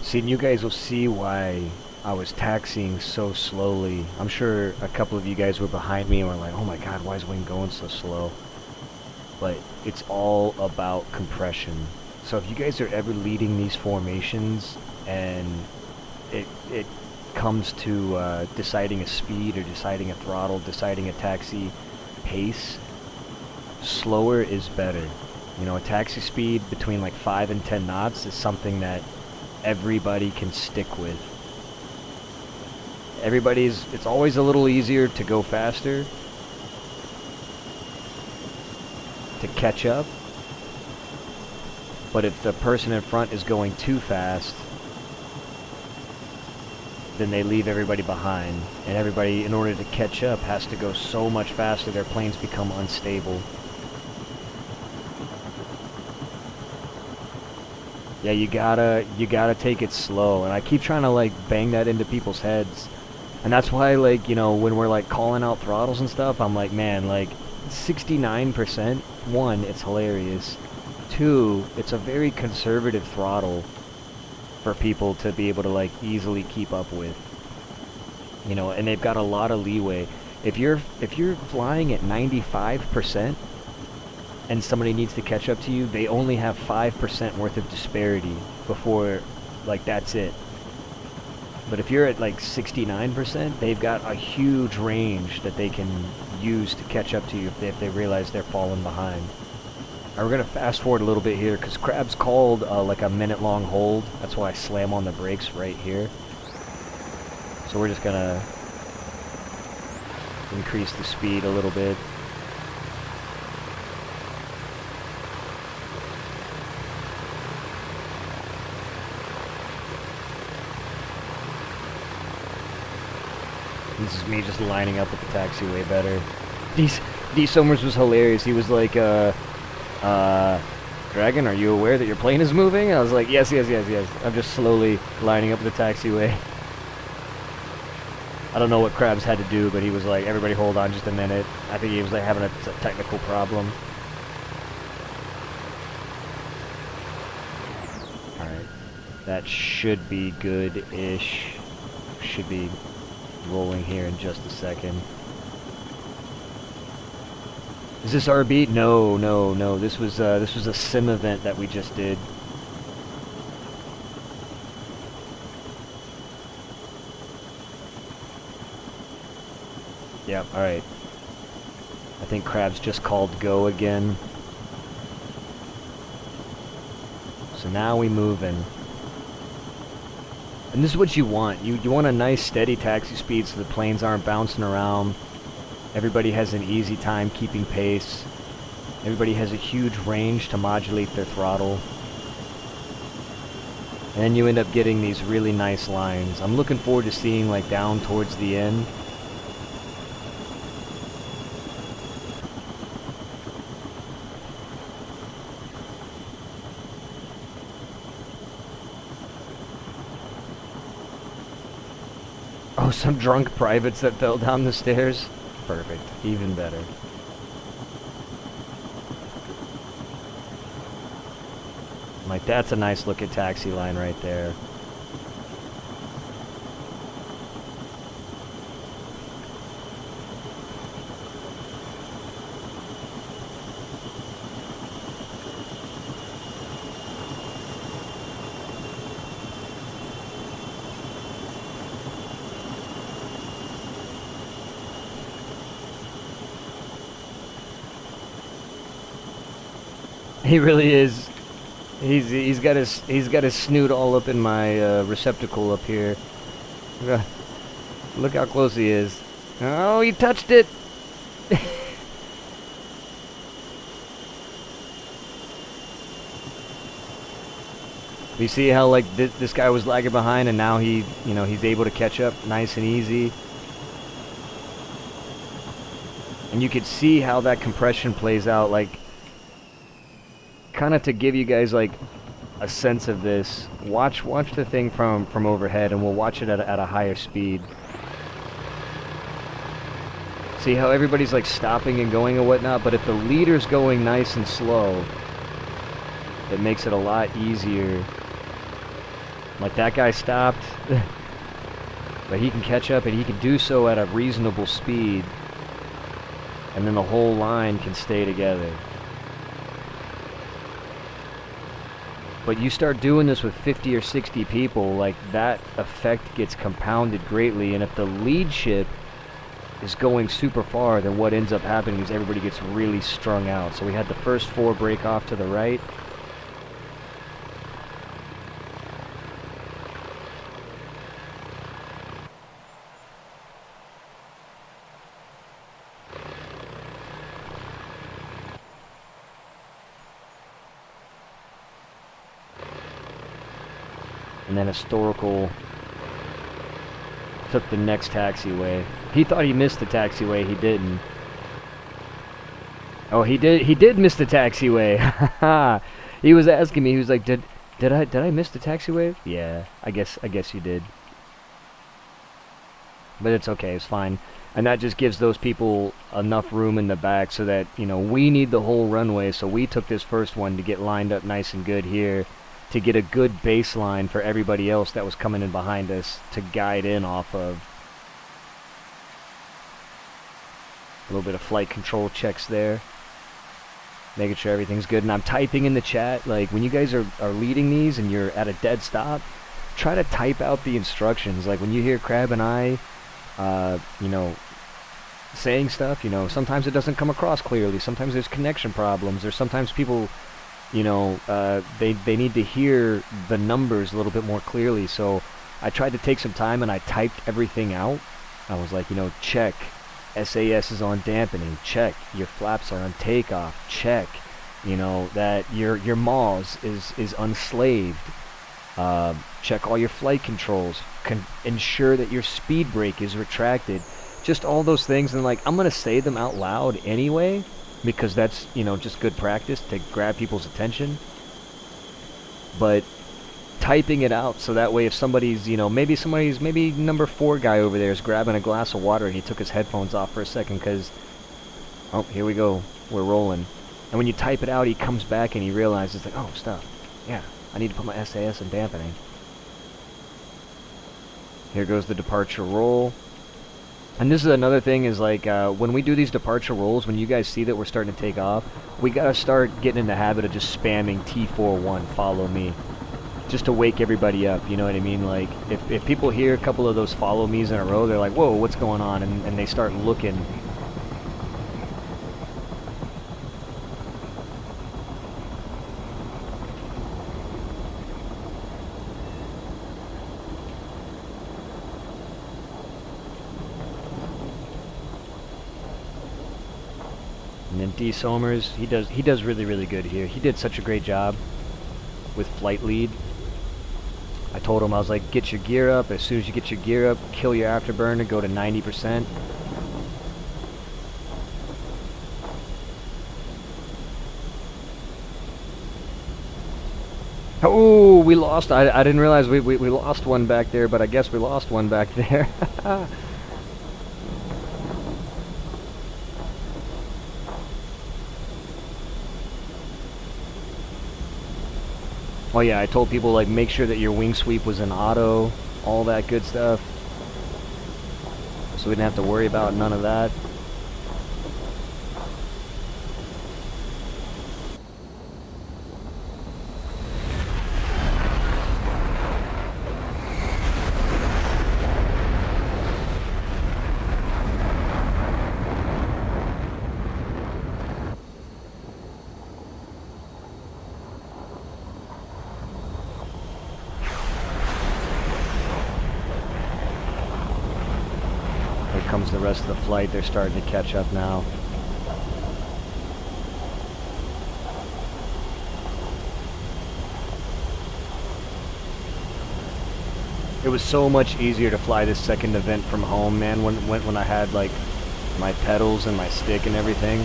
See, and you guys will see why I was taxiing so slowly. I'm sure a couple of you guys were behind me and were like, oh my god, why is Wayne going so slow? But it's all about compression. So if you guys are ever leading these formations and it comes to deciding a speed or deciding a throttle, deciding a taxi pace, slower is better. You know, a taxi speed between like 5 and 10 knots is something that everybody can stick with. It's always a little easier to go faster, to catch up, but if the person in front is going too fast, then they leave everybody behind, and everybody, in order to catch up, has to go so much faster their planes become unstable. Yeah, you gotta take it slow, and I keep trying to like bang that into people's heads, and that's why, like, you know, when we're like calling out throttles and stuff, I'm like, man, like 69%. One, it's hilarious. Two, it's a very conservative throttle for people to be able to like easily keep up with. You know, and they've got a lot of leeway. If you're flying at 95%. And somebody needs to catch up to you, they only have 5% worth of disparity before, like, that's it. But if you're at, like, 69%, they've got a huge range that they can use to catch up to you if they realize they're falling behind. Alright, we're going to fast forward a little bit here, because Crab's called, like, a minute-long hold. That's why I slam on the brakes right here. So we're just going to increase the speed a little bit. This is me just lining up with the taxiway better. D. Somers was hilarious. He was like, Dragon, are you aware that your plane is moving? And I was like, yes. I'm just slowly lining up with the taxiway. I don't know what Krabs had to do, but he was like, everybody hold on just a minute. I think he was like having a technical problem. Alright. That should be good-ish. Should be rolling here in just a second. Is this our beat? No. This was a sim event that we just did. Yep, alright. I think Krabs just called go again. So now we moving. And this is what you want. You want a nice steady taxi speed so the planes aren't bouncing around. Everybody has an easy time keeping pace. Everybody has a huge range to modulate their throttle. And then you end up getting these really nice lines. I'm looking forward to seeing, like, down towards the end. Oh, some drunk privates that fell down the stairs? Perfect. Even better. Like, that's a nice looking taxi line right there. He really is. He's got his snoot all up in my receptacle up here. Look how close he is. Oh, he touched it. You see how, like, this guy was lagging behind, and now he's able to catch up nice and easy. And you could see how that compression plays out, like, kind of to give you guys like a sense of this. Watch the thing from overhead, and we'll watch it at a higher speed. See how everybody's like stopping and going and whatnot, but if the leader's going nice and slow, it makes it a lot easier Like, that guy stopped, but he can catch up, and he can do so at a reasonable speed, and then the whole line can stay together. But you start doing this with 50 or 60 people, like, that effect gets compounded greatly, and if the lead ship is going super far, then what ends up happening is everybody gets really strung out. So we had the first 4 break off to the right. And then Historical took the next taxiway. He thought he missed the taxiway, he didn't. Oh, he did miss the taxiway. He was asking me, he was like, did I miss the taxiway? Yeah, I guess you did. But it's okay, it's fine. And that just gives those people enough room in the back so that, you know, we need the whole runway, so we took this first one to get lined up nice and good here, to get a good baseline for everybody else that was coming in behind us to guide in off of. A little bit of flight control checks there, making sure everything's good. And I'm typing in the chat, like, when you guys are leading these and you're at a dead stop, try to type out the instructions. Like, when you hear Crab and I, you know, saying stuff, you know, sometimes it doesn't come across clearly, sometimes there's connection problems, or sometimes people, you know, they need to hear the numbers a little bit more clearly. So I tried to take some time and I typed everything out. I was like, you know, check, SAS is on dampening, check, your flaps are on takeoff, check, you know, that your MAWS is unslaved, check all your flight controls, ensure that your speed brake is retracted, just all those things. And like, I'm gonna say them out loud anyway, because that's, you know, just good practice to grab people's attention. But typing it out so that way if somebody's, you know, maybe number 4 guy over there is grabbing a glass of water and he took his headphones off for a second because, oh, here we go, we're rolling. And when you type it out, he comes back and he realizes, like, oh, stuff, yeah, I need to put my SAS in dampening. Here goes the departure roll. And this is another thing, is like, when we do these departure rolls, when you guys see that we're starting to take off, we gotta start getting in the habit of just spamming T41, follow me, just to wake everybody up, you know what I mean? Like, if people hear a couple of those follow me's in a row, they're like, whoa, what's going on? And they start looking. And then D. Somers, he does really good here. He did such a great job with flight lead. I told him, I was like, get your gear up. As soon as you get your gear up, kill your afterburner, go to 90%. Oh, we lost. I didn't realize we lost one back there, but I guess we lost one back there. Oh yeah, I told people, like, make sure that your wing sweep was in auto, all that good stuff. So we didn't have to worry about none of that. Comes the rest of the flight. They're starting to catch up now. It was so much easier to fly this second event from home, man, when I had, like, my pedals and my stick and everything.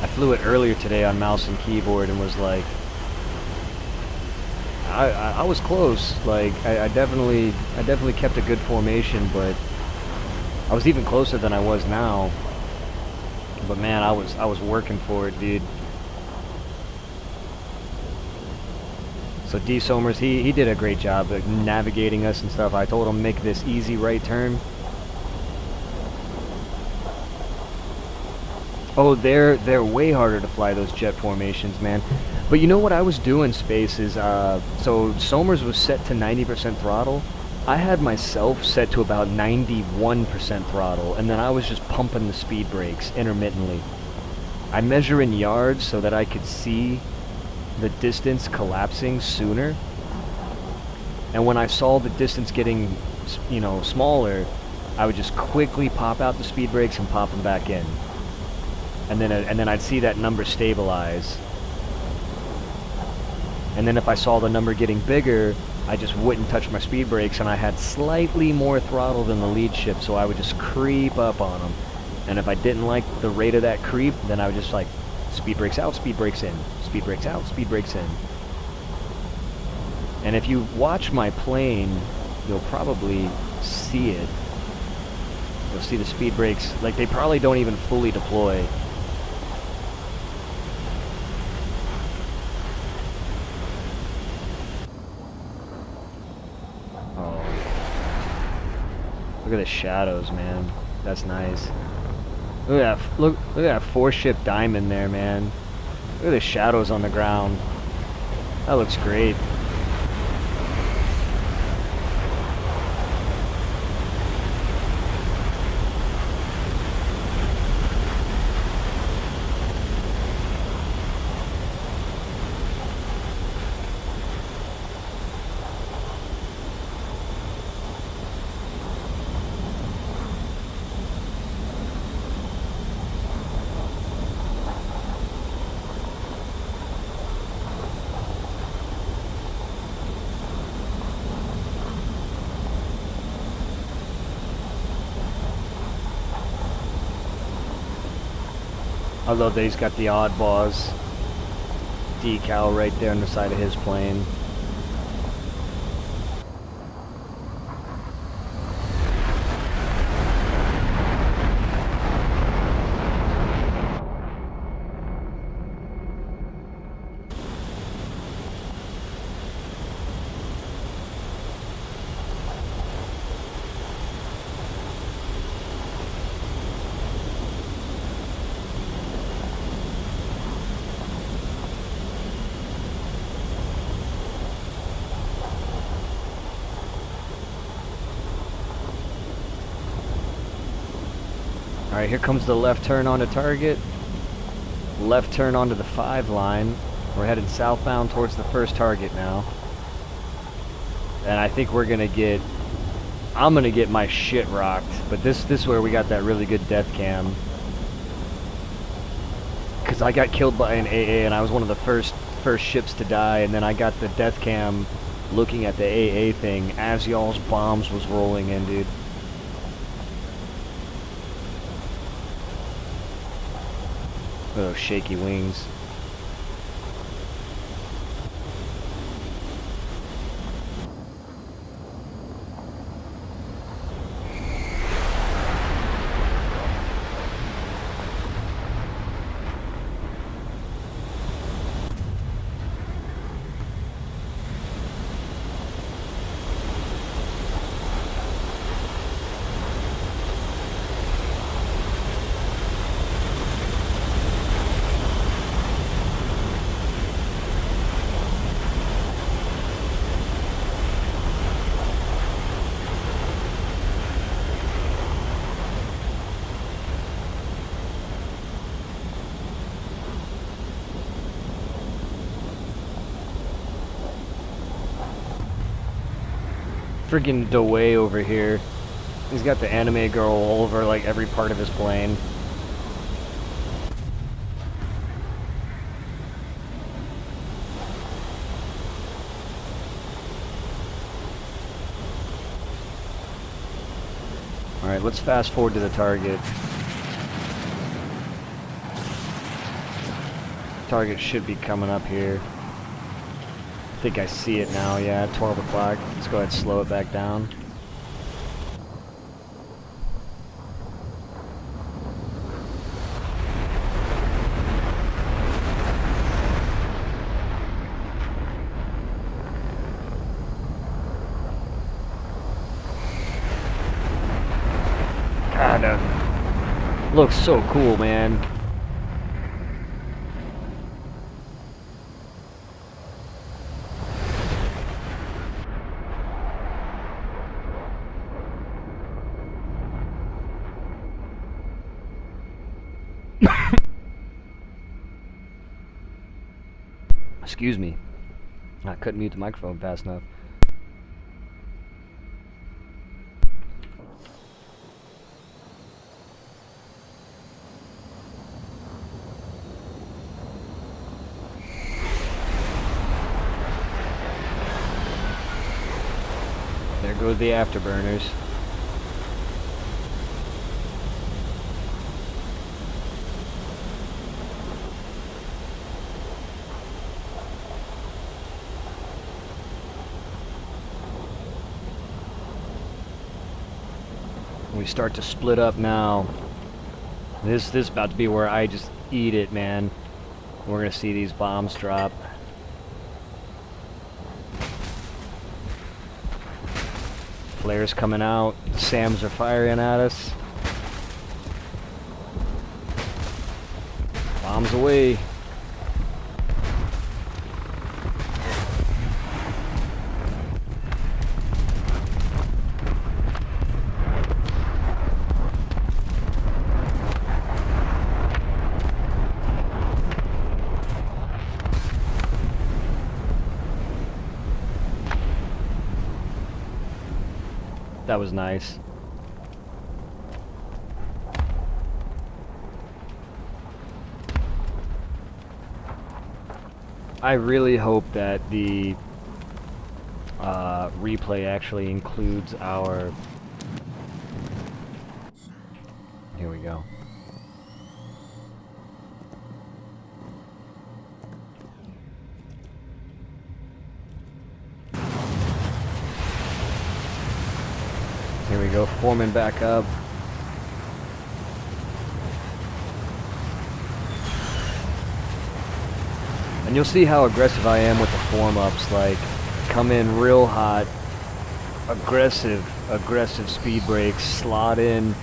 I flew it earlier today on mouse and keyboard and was like, I was close. Like, I definitely kept a good formation, but I was even closer than I was now. But man, I was working for it, dude. So D Somers, he did a great job of navigating us and stuff. I told him make this easy right turn. Oh, they're way harder to fly, those jet formations, man. But you know what I was doing, Space, is, so Somers was set to 90% throttle. I had myself set to about 91% throttle, and then I was just pumping the speed brakes intermittently. I measure in yards so that I could see the distance collapsing sooner. And when I saw the distance getting, you know, smaller, I would just quickly pop out the speed brakes and pop them back in. And then I'd see that number stabilize. And then if I saw the number getting bigger, I just wouldn't touch my speed brakes, and I had slightly more throttle than the lead ship, so I would just creep up on them. And if I didn't like the rate of that creep, then I would just like speed brakes out, speed brakes in, speed brakes out, speed brakes in. And if you watch my plane, you'll probably see it. You'll see the speed brakes, like they probably don't even fully deploy. Look at the shadows, man. That's nice. Look at that! Look at that four-ship diamond there, man. Look at the shadows on the ground. That looks great. I love that he's got the oddballs decal right there on the side of his plane. Alright, here comes the left turn onto target. Left turn onto the 5 line. We're headed southbound towards the first target now. And I think we're gonna get... I'm gonna get my shit rocked. But this is where we got that really good death cam. Because I got killed by an AA and I was one of the first ships to die. And then I got the death cam looking at the AA thing as y'all's bombs was rolling in, dude. Oh, shaky wings. Friggin' DeWay over here. He's got the anime girl all over like every part of his plane. Alright, let's fast forward to the target. Target should be coming up here. I think I see it now, yeah, 12 o'clock. Let's go ahead and slow it back down. Looks so cool, man. Excuse me. I couldn't mute the microphone fast enough. There goes the afterburners. We start to split up now. This is about to be where I just eat it, man. We're gonna see these bombs drop. Flares coming out. SAMs are firing at us. Bombs away. That was nice. I really hope that the replay actually includes our... Here we go. Here we go, forming back up. And you'll see how aggressive I am with the form-ups, like, come in real hot, aggressive speed breaks, slot in.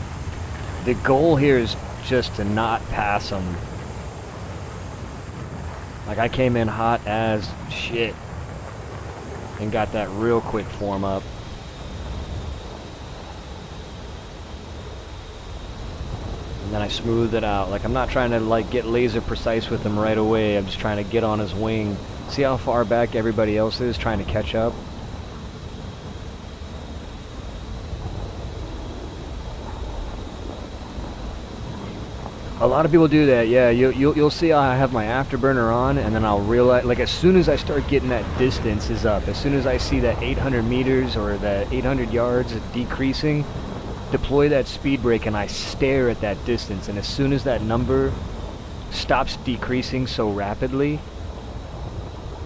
The goal here is just to not pass them. Like, I came in hot as shit and got that real quick form-up. And then I smooth it out. Like, I'm not trying to like get laser precise with him right away. I'm just trying to get on his wing. See how far back everybody else is trying to catch up? A lot of people do that, yeah. You'll see how I have my afterburner on, and then I'll realize, like, as soon as I start getting that distance is up, as soon as I see that 800 meters or that 800 yards decreasing, deploy that speed brake and I stare at that distance, and as soon as that number stops decreasing so rapidly,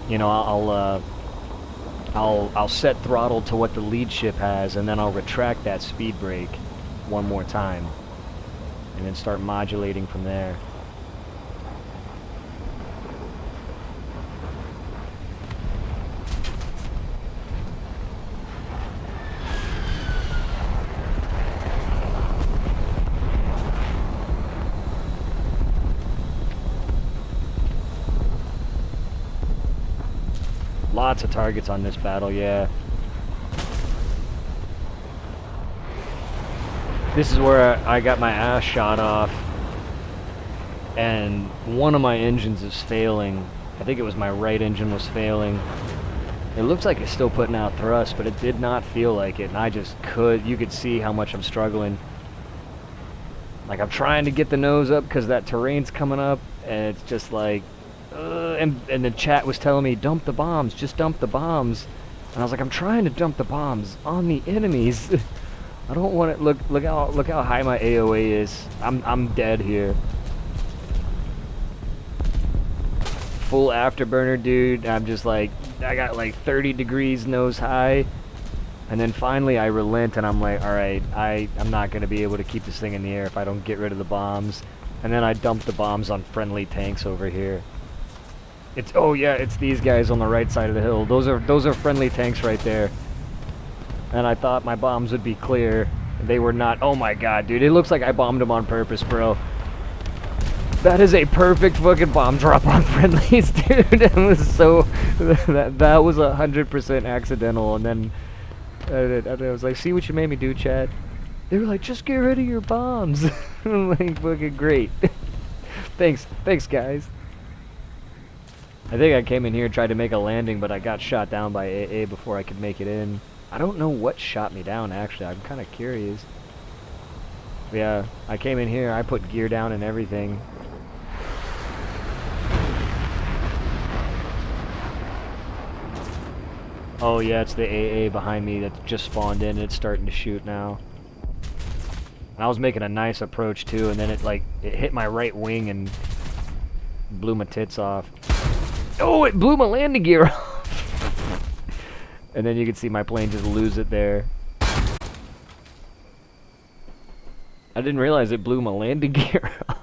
you know, I'll set throttle to what the lead ship has, and then I'll retract that speed brake one more time and then start modulating from there. Lots of targets on this battle, yeah. This is where I got my ass shot off, and one of my engines is failing. I think it was my right engine was failing. It looks like it's still putting out thrust, but it did not feel like it, and I just you could see how much I'm struggling. Like, I'm trying to get the nose up because that terrain's coming up, and it's just like, and the chat was telling me, dump the bombs, just dump the bombs. And I was like, I'm trying to dump the bombs on the enemies. I don't want it. Look how high my AOA is. I'm dead here. Full afterburner, dude. I'm just like, I got like 30 degrees nose high. And then finally I relent, and I'm like, alright, I'm not going to be able to keep this thing in the air if I don't get rid of the bombs. And then I dump the bombs on friendly tanks over here. Oh yeah, it's these guys on the right side of the hill. Those are friendly tanks right there. And I thought my bombs would be clear. They were not. Oh my god, dude. It looks like I bombed them on purpose, bro. That is a perfect fucking bomb drop on friendlies, dude. It was so... That was 100% accidental, and then... I was like, see what you made me do, Chad? They were like, just get rid of your bombs. I'm like, fucking great. Thanks, guys. I think I came in here and tried to make a landing, but I got shot down by AA before I could make it in. I don't know what shot me down, actually. I'm kind of curious. But yeah, I came in here, I put gear down and everything. Oh yeah, it's the AA behind me that just spawned in. It's starting to shoot now. And I was making a nice approach too, and then it hit my right wing and blew my tits off. Oh, it blew my landing gear off. And then you can see my plane just lose it there. I didn't realize it blew my landing gear off.